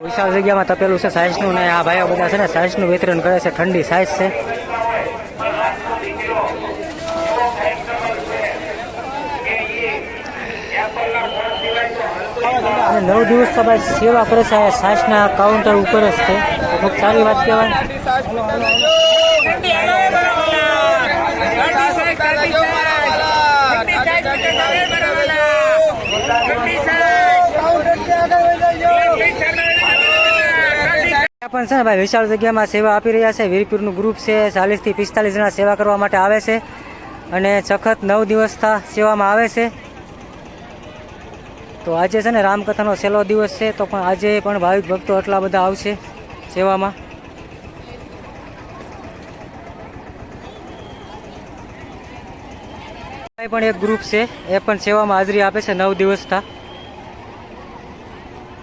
વિશાળ જગ્યામાં તપેલું છે સાયન્સનું ને આ ભાઈઓ બધા છે ને સાયન્સનું વિતરણ કરે છે. ઠંડી સાયન્સ છે. અને 9 દિવસ તો ભાઈ સેવા કરે છે સાયન્સના કાઉન્ટર ઉપર જ છે. ખૂબ સારી વાત કહેવાય. પણ છે ને ભાઈ વિશાળ જગ્યામાં સેવા આપી રહ્યા છે. વીરપુરનું ગ્રુપ છે. 40 થી 45 જણા સેવા કરવા માટે આવે છે અને સખત 9 દિવસથી સેવામાં આવે છે. તો આજે છે ને રામકથાનો છેલ્લો દિવસ છે, તો પણ આજે પણ ભાવિક ભક્તો એટલા બધા આવશે સેવામાં. પણ એક ગ્રુપ છે એ પણ સેવામાં હાજરી આપે છે 9 દિવસથી.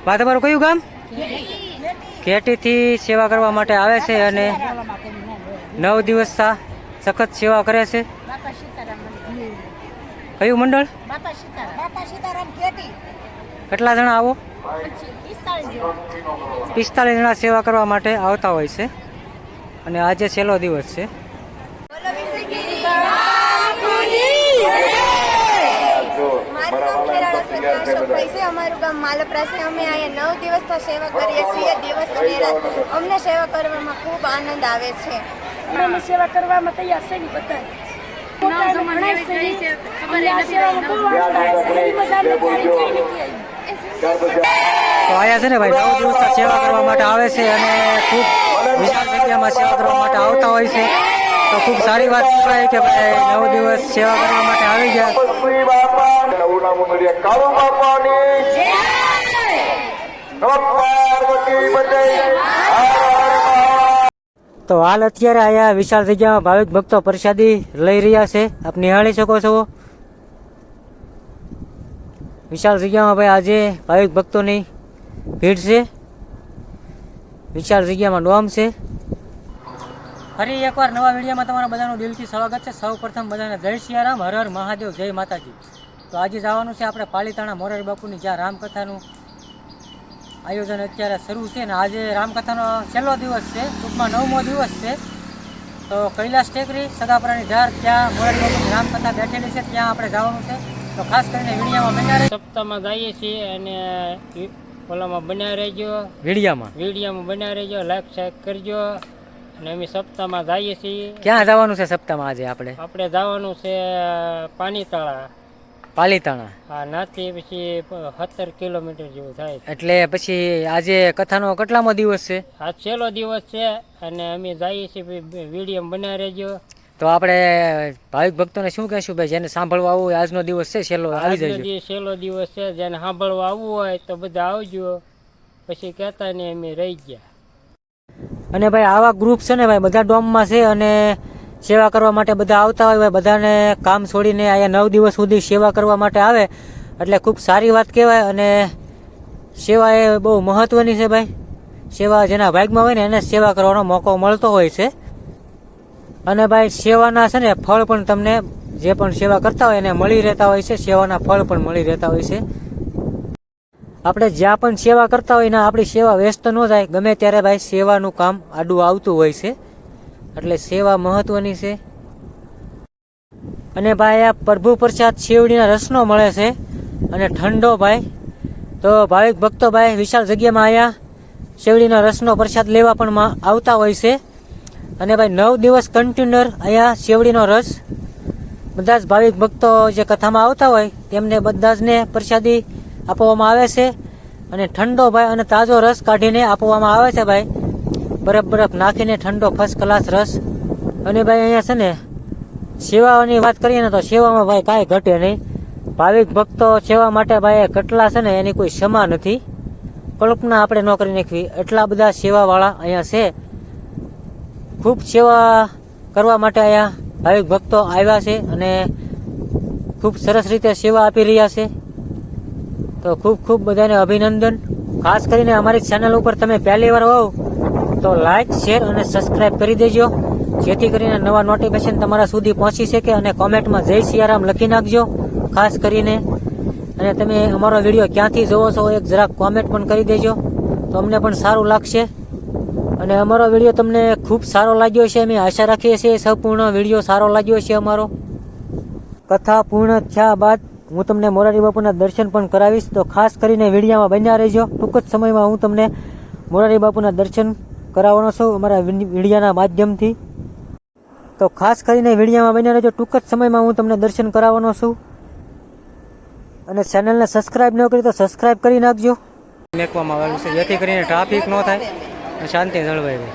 બા તમારું કયું ગામ? ઘેટીથી સેવા કરવા માટે આવે છે અને 9 દિવસથી સખત સેવા કરે છે. કયું મંડળ? કેટલા જણા આવો? 45 જણા સેવા કરવા માટે આવતા હોય છે અને આજે છેલ્લો દિવસ છે. અમારું ગામ માલપરા છે. અમે અહીંયા 9 દિવસ તો સેવા કરીએ છીએ, દિવસ અને રાત. અમને સેવા કરવામાં ખૂબ આનંદ આવે છે. અમે સેવા કરવામાં તૈયાર છે બધા. તો અહીંયા છે ને ભાઈ 9 દિવસ સેવા કરવા માટે આવે છે અને ખૂબ વિશાળ જગ્યામાં સેવા કરવા માટે આવતા હોય છે. તો ખૂબ સારી વાત કહેવાય કે ભાઈ 9 દિવસ સેવા કરવા માટે આવી ગયા. તો હાલ અત્યારે અહીંયા વિશાળ જગ્યામાં ભાવિક ભક્તો પ્રસાદી લઈ રહ્યા છે. આપ નિહાળી શકો છો. વિશાળ જગ્યામાં ભાઈ આજે ભાવિક ભક્તોની ભીડ છે. વિશાળ જગ્યામાં ડોમ છે. ફરી એકવાર નવા વિડીયોમાં તમારા બધાનું દિલથી સ્વાગત છે. સૌ પ્રથમ બધાને જય સિયારામ, હર હર મહાદેવ, જય માતાજી. તો આજે જવાનું છે આપણે પાલીતાણા મોરારી બાપુની, જ્યાં રામકથાનું આયોજન અત્યારે શરૂ છે ને આજે રામકથાનો છેલ્લો દિવસ છે, ટૂંકમાં 9મો દિવસ છે. તો કૈલાસ ટેકરી સદાપરાની ધાર, ત્યાં મોરારી બાપુની રામકથા બેઠેલી છે, ત્યાં આપણે જવાનું છે. તો ખાસ કરીને વિડીયામાં બન્યા રહેજો. સપ્તાહમાં જઈએ છીએ અને ઓલામાં બન્યા રહેજો, વિડીયામાં બન્યા રહેજો, લાઈક શેર કરજો. અને અમે સપ્તાહમાં જઈએ છીએ. ક્યાં જવાનું છે સપ્તાહમાં આજે આપણે જવાનું છે પાલીતાણા. હા, નાથી પછી 17 કિલોમીટર જેવું થાય. એટલે પછી આજે કથાનો કેટલામો દિવસ છે? આ છેલ્લો દિવસ છે અને અમે જઈએ છીએ. વિડીયો બન્યા રહેજો. તો આપણે ભાવિક ભક્તોને શું કહેશું ભાઈ, જેને સાંભળવા આવવું હોય આજનો દિવસ છે છેલ્લો, આવી જજો. છેલ્લો દિવસ છે, જેને સાંભળવા આવવું હોય તો બધા આવજો. પછી કહેતા ને અમે રહી ગયા. અને ભાઈ આવા ગ્રુપ છે ને ભાઈ બધા ડોમમાં છે અને સેવા કરવા માટે બધા આવતા હોય. ભાઈ બધાને કામ છોડીને અહીંયા 9 દિવસ સુધી સેવા કરવા માટે આવે એટલે ખૂબ સારી વાત કહેવાય. અને સેવા એ બહુ મહત્વની છે ભાઈ. સેવા જેના ભાગમાં હોય ને એને સેવા કરવાનો મોકો મળતો હોય છે. અને ભાઈ સેવાના છે ને ફળ પણ તમને જે પણ સેવા કરતા હોય એને મળી રહેતા હોય છે. સેવાના ફળ પણ મળી રહેતા હોય છે. આપણે જ્યાં પણ સેવા કરતા હોય ને આપણી સેવા વ્યસ્ત ન જાય. ગમે ત્યારે ભાઈ સેવાનું કામ આડું આવતું હોય છે. એટલે સેવા મહત્વની છે. અને ભાઈ આ પ્રભુ પ્રસાદ શેવડીના રસનો મળે છે અને ઠંડો ભાઈ. તો ભાવિક ભક્તો ભાઈ વિશાળ જગ્યામાં અહીંયા શેવડીનો રસનો પ્રસાદ લેવા પણ આવતા હોય છે. અને ભાઈ 9 દિવસ કન્ટિન્યુઅર અહીંયા શેવડીનો રસ બધા જ ભાવિક ભક્તો જે કથામાં આવતા હોય તેમને બધા જને પ્રસાદી આપવામાં આવે છે. અને ઠંડો ભાઈ અને તાજો રસ કાઢીને આપવામાં આવે છે ભાઈ. બરફ નાખીને ઠંડો ફર્સ્ટ ક્લાસ રસ. અને ભાઈ અહીંયા છે ને સેવાની વાત કરીએ ને તો સેવામાં ભાઈ કાંઈ ઘટે નહીં. ભાવિક ભક્તો સેવા માટે ભાઈ કેટલા છે ને એની કોઈ ક્ષમા નથી. કલ્પના આપણે ન કરી નાખવી, એટલા બધા સેવાવાળા અહીંયા છે. ખૂબ સેવા કરવા માટે અહીંયા ભાવિક ભક્તો આવ્યા છે અને ખૂબ સરસ રીતે સેવા આપી રહ્યા છે. તો ખૂબ બધાને અભિનંદન. ખાસ કરીને અમારી ચેનલ ઉપર તમે પહેલી વાર હોવ તો લાઈક, શેર અને સબસ્ક્રાઈબ કરી દેજો, જેથી કરીને નવા નોટિફિકેશન તમારા સુધી પહોંચી શકે. અને કોમેન્ટમાં જય સિયારામ લખી નાખજો ખાસ કરીને. અને તમે અમારો વિડીયો ક્યાંથી જોવો છો એક જરાક કોમેન્ટ પણ કરી દેજો. તો અમને પણ સારું લાગશે અને અમારો વિડીયો તમને ખૂબ સારો લાગ્યો છે. અમે આશા રાખીએ છીએ સંપૂર્ણ વિડીયો સારો લાગ્યો છે અમારો. કથા પૂર્ણ થયા બાદ હું તમને મોરારી બાપુના દર્શન પણ કરાવીશ, તો ખાસ કરીને વિડીયામાં બન્યા રહેજો. ટૂંક જ સમયમાં હું તમને મોરારી બાપુના દર્શન કરાવવાનો છું અમારા વિડીયાના માધ્યમથી. તો ખાસ કરીને વિડીયામાં બન્યા રહેજો. ટૂંક જ સમયમાં હું તમને દર્શન કરાવવાનો છું. અને ચેનલને સબસ્ક્રાઈબ ન કરી તો સબસ્ક્રાઈબ કરી નાખજો. મેકવામાં આવેલું છે જેથી કરીને ટ્રાફિક ન થાય અને શાંતિ જળવાઈ રહે.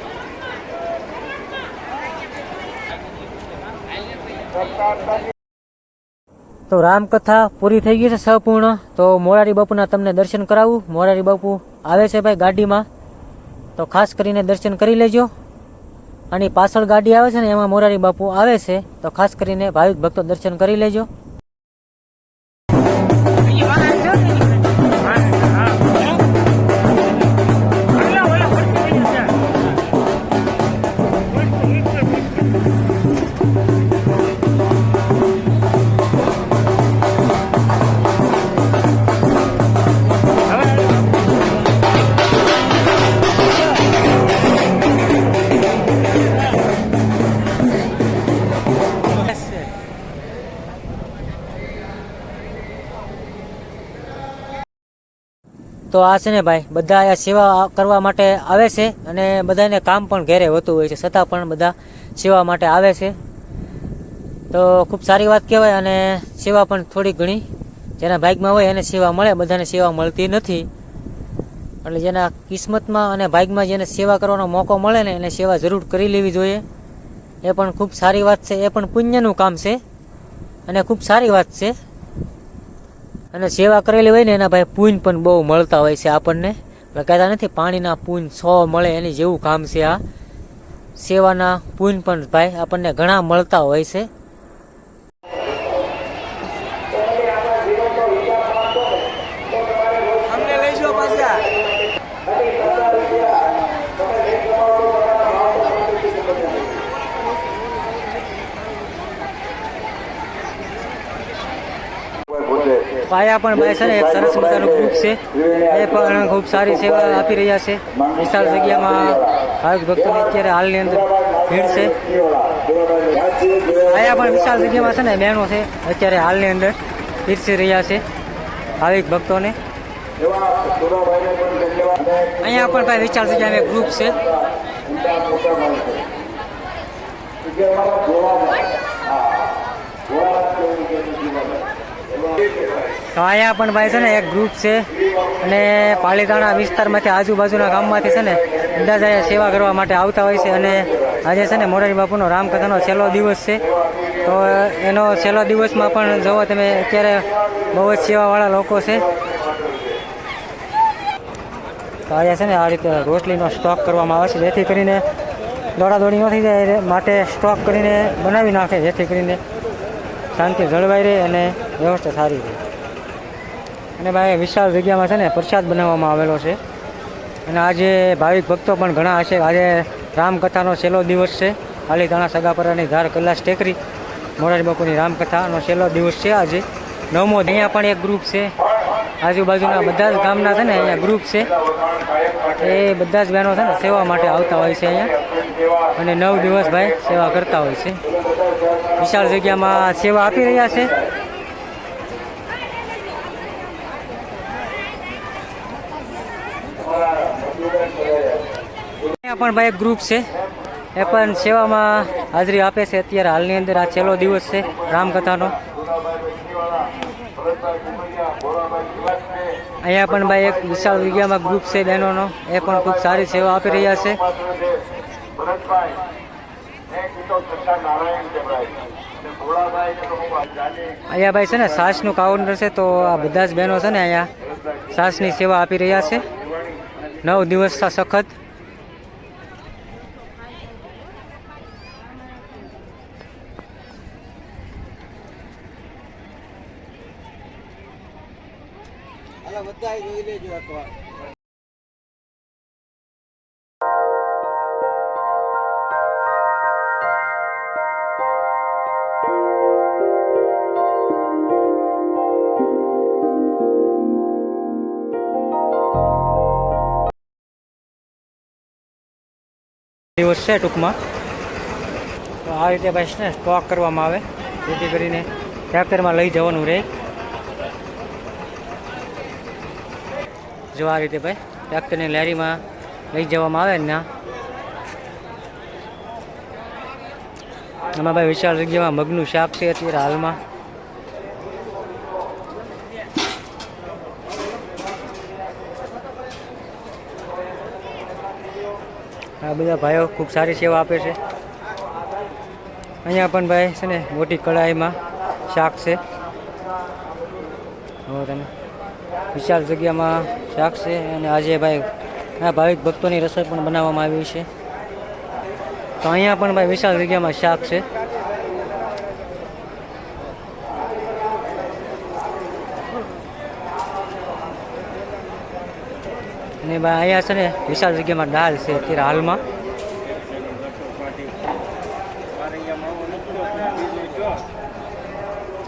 તો રામકથા પૂરી થઈ ગઈ છે સંપૂર્ણ. તો મોરારી બાપુના તમને દર્શન કરાવું. મોરારી બાપુ આવે છે ભાઈ ગાડીમાં, તો ખાસ કરીને દર્શન કરી લેજો. અને પાછળ ગાડી આવે છે ને એમાં મોરારી બાપુ આવે છે, તો ખાસ કરીને ભાવિક ભક્તો દર્શન કરી લેજો. તો આ છે ને ભાઈ બધા અહીંયા સેવા કરવા માટે આવે છે અને બધાને કામ પણ ઘેરે હોતું હોય છે, છતાં પણ બધા સેવા માટે આવે છે. તો ખૂબ સારી વાત કહેવાય. અને સેવા પણ થોડી ઘણી જેના ભાગમાં હોય એને સેવા મળે, બધાને સેવા મળતી નથી. એટલે જેના કિસ્મતમાં અને ભાગમાં જેને સેવા કરવાનો મોકો મળે ને એને સેવા જરૂર કરી લેવી જોઈએ. એ પણ ખૂબ સારી વાત છે, એ પણ પુણ્યનું કામ છે અને ખૂબ સારી વાત છે. અને સેવા કરેલી હોય ને એના ભાઈ પુણ્ય પણ બહુ મળતા હોય છે આપણને. કહેતા નથી પાણીના પુણ્ય 100 મળે, એની જેવું કામ છે આ. સેવાના પુણ્ય પણ ભાઈ આપણને ઘણા મળતા હોય છે. પાયા પણ ભાઈ છે ને એક સરસ મજાનું ગ્રુપ છે, એ પણ ખૂબ સારી સેવા આપી રહ્યા છે. વિશાળ જગ્યામાં ભાવિક ભક્તોની અત્યારે હાલની અંદર ભીડ છે. આયા પણ વિશાળ જગ્યામાં છે ને બહેનો છે અત્યારે હાલની અંદર પીરસી રહ્યા છે ભાવિક ભક્તોને. અહીંયા પણ ભાઈ વિશાળ જગ્યામાં એક ગ્રુપ છે. તો અહીંયા પણ ભાઈ છે ને એક ગ્રુપ છે અને પાલીતાણા વિસ્તારમાંથી આજુબાજુના ગામમાંથી છે ને બધા જ અહીંયા સેવા કરવા માટે આવતા હોય છે. અને આજે છે ને મોરારી બાપુનો રામકથાનો છેલ્લો દિવસ છે, તો એનો છેલ્લો દિવસમાં પણ જુઓ તમે અત્યારે બહુ જ સેવાવાળા લોકો છે. તો અહીંયા છે ને આ રીતે રોટલીનો સ્ટોક કરવામાં આવે છે, જેથી કરીને દોડાદોડી ન થઈ જાય માટે સ્ટોક કરીને બનાવી નાખે, જેથી કરીને શાંતિ જળવાઈ રહે અને વ્યવસ્થા સારી રહે. અને ભાઈ વિશાળ જગ્યામાં છે ને પ્રસાદ બનાવવામાં આવેલો છે. અને આજે ભાવિક ભક્તો પણ ઘણા હશે. આજે રામકથાનો છેલ્લો દિવસ છે. પાલીતાણા સગાપરાની ધાર કૈલાસ ટેકરી મોરારી બાપુની રામકથાનો છેલ્લો દિવસ છે આજે 9મો. અહીંયા પણ એક ગ્રુપ છે, આજુબાજુના બધા જ ગામના છે ને અહીંયા ગ્રુપ છે. એ બધા જ બહેનો છે ને સેવા માટે આવતા હોય છે અહીંયા, અને 9 દિવસ ભાઈ સેવા કરતા હોય છે. વિશાળ જગ્યામાં સેવા આપી રહ્યા છે. અહીંયા પણ ભાઈ એક ગ્રુપ છે, એ પણ સેવામાં હાજરી આપે છે. અત્યારે હાલની અંદર આ છેલ્લો દિવસ છે રામકથાનો. અહીંયા પણ ભાઈ એક વિશાળ જગ્યામાં ગ્રુપ છે બહેનોનો, એ પણ ખૂબ સારી સેવા આપી રહ્યા છે. અહીંયા ભાઈ છે ને છાશનું કાઉન્ટર છે, તો આ બધા જ બહેનો છે ને અહીંયા છાશની સેવા આપી રહ્યા છે 9 દિવસ સખત. બધા જોઈ લેજો એકવાર. દિવસ છે ટૂંકમાં. તો આ રીતે ભાઈ છે ને સ્ટોક કરવામાં આવે જેથી કરીને ટ્રેક્ટરમાં લઈ જવાનું રહે. જો આ રીતે ભાઈ ટ્રેક્ટરની લેરીમાં લઈ જવામાં આવે ને આમાં ભાઈ વિશાળ જગ્યામાં મગનું શાક છે અત્યારે હાલમાં. આ બધા ભાઈઓ ખૂબ સારી સેવા આપે છે. અહીંયા પણ ભાઈ છે ને મોટી કઢાઈમાં શાક છે. હવે તમે વિશાળ જગ્યામાં શાક છે અને આજે ભાઈ આ ભાવિક ભક્તોની રસોઈ પણ બનાવવામાં આવી છે. તો અહીંયા પણ ભાઈ વિશાળ જગ્યામાં શાક છે. અને ભાઈ અહીંયા છે ને વિશાળ જગ્યામાં દાળ છે અત્યારે હાલમાં.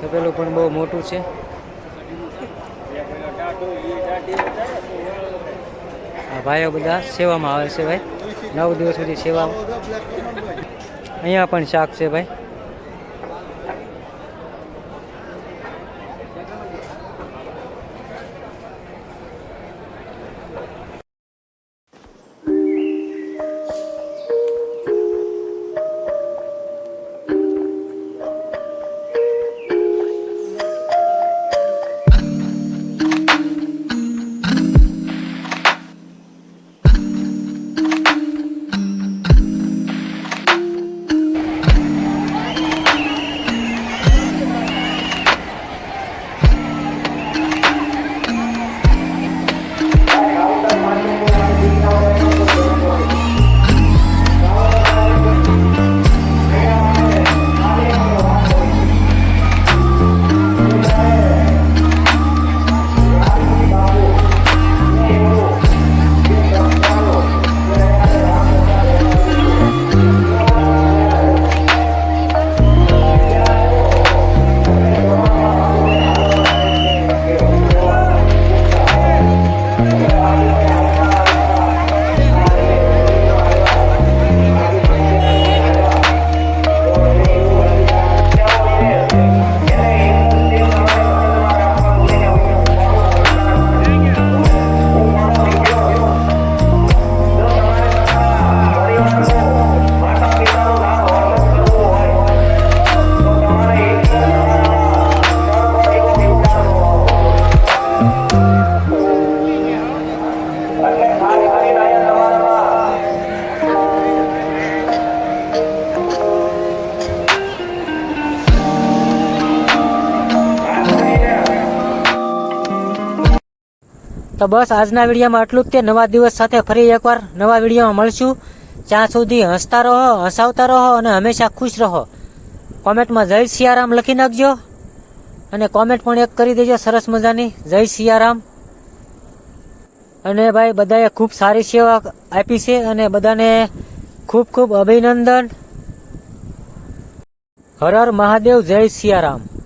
તપેલું પણ બહુ મોટું છે. આ ભાઈઓ બધા સેવામાં આવે છે ભાઈ 9 દિવસ સુધી સેવા. અહીંયા પણ શાક છે ભાઈ. તો બસ આજના વિડીયોમાં આટલું જ. તે નવા દિવસ સાથે ફરી એકવાર નવા વિડીયોમાં મળશું. ત્યાં સુધી હસતા રહો, હસાવતા રહો અને હંમેશા ખુશ રહો. કોમેન્ટમાં જય સિયારામ લખી નાખજો અને કોમેન્ટ પણ એક કરી દેજો સરસ મજાની, જય સિયારામ. અને ભાઈ બધાએ ખૂબ સારી સેવા આપી છે અને બધાને ખૂબ ખૂબ અભિનંદન. હર હર મહાદેવ, જય સિયારામ.